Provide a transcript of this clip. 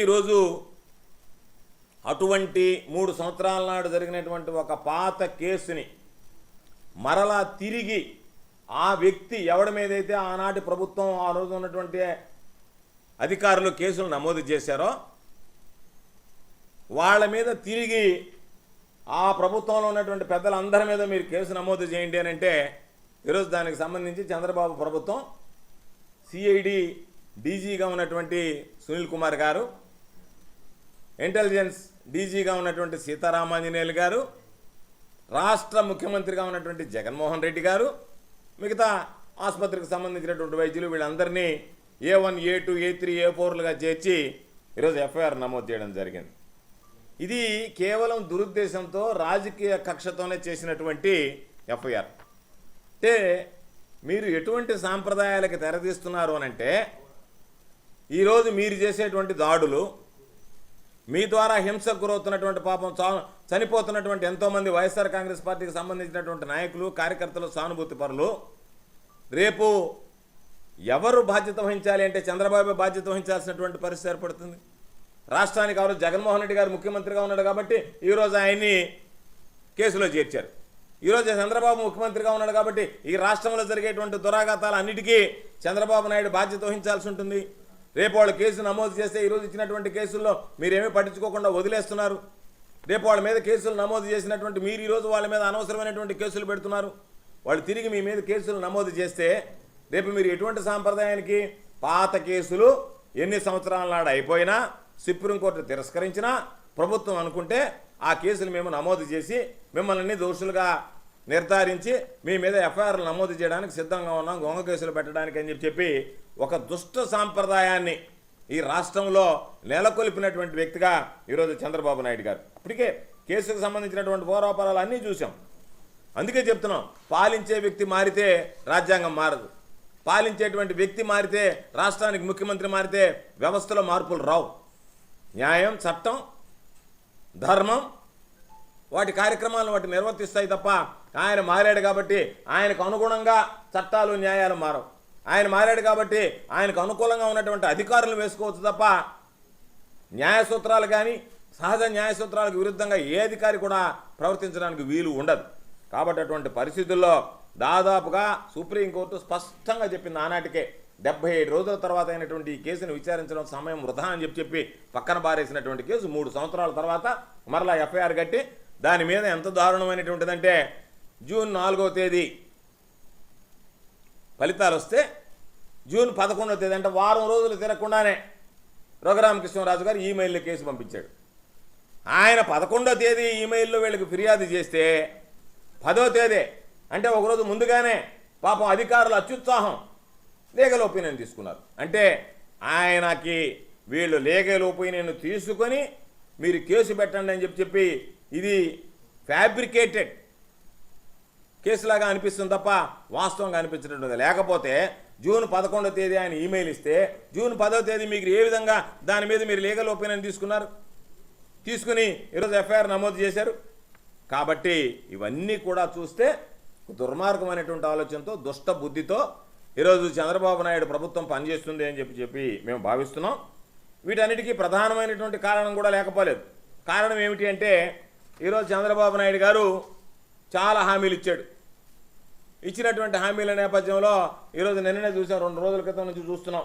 ఈరోజు అటువంటి 3 సంవత్సరాల నాడు జరిగినటువంటి ఒక పాత కేసుని మరలా తిరిగి ఆ వ్యక్తి ఎవడి మీదైతే ఆనాటి ప్రభుత్వం ఆ రోజు ఉన్నటువంటి అధికారులు కేసులు నమోదు చేశారో వాళ్ళ మీద తిరిగి ఆ ప్రభుత్వంలో ఉన్నటువంటి పెద్దలందరి మీద మీరు కేసు నమోదు చేయండి అని అంటే ఈరోజు దానికి సంబంధించి చంద్రబాబు ప్రభుత్వం సిఐడి డీజీగా ఉన్నటువంటి సునీల్ కుమార్ గారు, ఇంటెలిజెన్స్ డీజీగా ఉన్నటువంటి సీతారామాంజనేయులు గారు, రాష్ట్ర ముఖ్యమంత్రిగా ఉన్నటువంటి జగన్మోహన్ రెడ్డి గారు, మిగతా ఆసుపత్రికి సంబంధించినటువంటి వైద్యులు వీళ్ళందరినీ A1, A2, A3, A4లుగా చేర్చి ఈరోజు ఎఫ్ఐఆర్ నమోదు చేయడం జరిగింది. ఇది కేవలం దురుద్దేశంతో రాజకీయ కక్షతోనే చేసినటువంటి ఎఫ్ఐఆర్. అంటే మీరు ఎటువంటి సాంప్రదాయాలకు తెరతీస్తున్నారు అనంటే ఈరోజు మీరు చేసేటువంటి దాడులు, మీ ద్వారా హింసకు గురవుతున్నటువంటి పాపం చనిపోతున్నటువంటి ఎంతోమంది వైఎస్ఆర్ కాంగ్రెస్ పార్టీకి సంబంధించినటువంటి నాయకులు, కార్యకర్తలు, సానుభూతి పరులు, రేపు ఎవరు బాధ్యత వహించాలి అంటే చంద్రబాబు బాధ్యత వహించాల్సినటువంటి పరిస్థితి ఏర్పడుతుంది. రాష్ట్రానికి ఎవరు జగన్మోహన్ రెడ్డి గారు ముఖ్యమంత్రిగా ఉన్నాడు కాబట్టి ఈరోజు ఆయన్ని కేసులో చేర్చారు. ఈరోజు చంద్రబాబు ముఖ్యమంత్రిగా ఉన్నాడు కాబట్టి ఈ రాష్ట్రంలో జరిగేటువంటి దురాఘాతాలు అన్నిటికీ చంద్రబాబు నాయుడు బాధ్యత వహించాల్సి ఉంటుంది. రేపు వాళ్ళు కేసు నమోదు చేస్తే ఈరోజు ఇచ్చినటువంటి కేసుల్లో మీరేమీ పట్టించుకోకుండా వదిలేస్తున్నారు. రేపు వాళ్ళ మీద కేసులు నమోదు చేసినటువంటి మీరు ఈరోజు వాళ్ళ మీద అనవసరమైనటువంటి కేసులు పెడుతున్నారు. వాళ్ళు తిరిగి మీ మీద కేసులు నమోదు చేస్తే రేపు మీరు ఎటువంటి సాంప్రదాయానికి పాత కేసులు ఎన్ని సంవత్సరాల నాడు అయిపోయినా సుప్రీంకోర్టు తిరస్కరించినా ప్రభుత్వం అనుకుంటే ఆ కేసులు మేము నమోదు చేసి మిమ్మల్ని దోషులుగా నిర్ధారించి మీ మీద ఎఫ్ఐఆర్లు నమోదు చేయడానికి సిద్ధంగా ఉన్నాం, గొంగ కేసులు పెట్టడానికి అని చెప్పి ఒక దుష్ట సాంప్రదాయాన్ని ఈ రాష్ట్రంలో నెలకొల్పినటువంటి వ్యక్తిగా ఈరోజు చంద్రబాబు నాయుడు గారు. అప్పటికే కేసుకు సంబంధించినటువంటి పూర్వాపరాలు అన్నీ చూసాం. అందుకే చెప్తున్నాం, పాలించే వ్యక్తి మారితే రాజ్యాంగం మారదు, పాలించేటువంటి వ్యక్తి మారితే, రాష్ట్రానికి ముఖ్యమంత్రి మారితే వ్యవస్థలో మార్పులు రావు. న్యాయం, చట్టం, ధర్మం వాటి కార్యక్రమాలను వాటి నిర్వర్తిస్తాయి తప్ప ఆయన మారాడు కాబట్టి ఆయనకు అనుగుణంగా చట్టాలు, న్యాయాలు మారవు. ఆయన మారాడు కాబట్టి ఆయనకు అనుకూలంగా ఉన్నటువంటి అధికారులు వేసుకోవచ్చు తప్ప న్యాయ సూత్రాలు కానీ సహజ న్యాయ సూత్రాలకు విరుద్ధంగా ఏ అధికారి కూడా ప్రవర్తించడానికి వీలు ఉండదు. కాబట్టి అటువంటి పరిస్థితుల్లో దాదాపుగా సుప్రీంకోర్టు స్పష్టంగా చెప్పింది ఆనాటికే 77 రోజుల తర్వాత అయినటువంటి ఈ కేసును విచారించడం సమయం వృధా అని చెప్పి పక్కన బారేసినటువంటి కేసు 3 సంవత్సరాల తర్వాత మరలా ఎఫ్ఐఆర్ కట్టి దాని మీద ఎంత దారుణమైనటువంటిదంటే జూన్ 4వ తేదీ ఫలితాలు వస్తే జూన్ 11వ తేదీ అంటే వారం రోజులు తిరగకుండానే రఘురామకృష్ణరాజు గారు ఈమెయిల్లో కేసు పంపించాడు. ఆయన 11వ తేదీ ఈమెయిల్లో వీళ్ళకి ఫిర్యాదు చేస్తే 10వ తేదీ అంటే ఒకరోజు ముందుగానే పాపం అధికారులు అత్యుత్సాహం లీగల్ ఒపీనియన్ తీసుకున్నారు. అంటే ఆయనకి వీళ్ళు లీగల్ ఒపీనియన్ తీసుకొని మీరు కేసు పెట్టండి అని చెప్పి ఇది ఫ్యాబ్రికేటెడ్ కేసులాగా అనిపిస్తుంది తప్ప వాస్తవంగా అనిపించినట్టు. లేకపోతే జూన్ 11వ తేదీ ఆయన ఈమెయిల్ ఇస్తే జూన్ 10వ తేదీ మీకు ఏ విధంగా దాని మీద మీరు లీగల్ ఒపీనియన్ తీసుకుని ఈరోజు ఎఫ్ఐఆర్ నమోదు చేశారు. కాబట్టి ఇవన్నీ కూడా చూస్తే దుర్మార్గమైనటువంటి ఆలోచనతో, దుష్ట బుద్ధితో ఈరోజు చంద్రబాబు నాయుడు ప్రభుత్వం పనిచేస్తుంది అని చెప్పి మేము భావిస్తున్నాం. వీటన్నిటికీ ప్రధానమైనటువంటి కారణం కూడా లేకపోలేదు. కారణం ఏమిటి అంటే ఈరోజు చంద్రబాబు నాయుడు గారు చాలా హామీలు ఇచ్చాడు. ఇచ్చినటువంటి హామీల నేపథ్యంలో ఈరోజు నిన్ననే చూసాం, 2 రోజుల క్రితం నుంచి చూస్తున్నాం.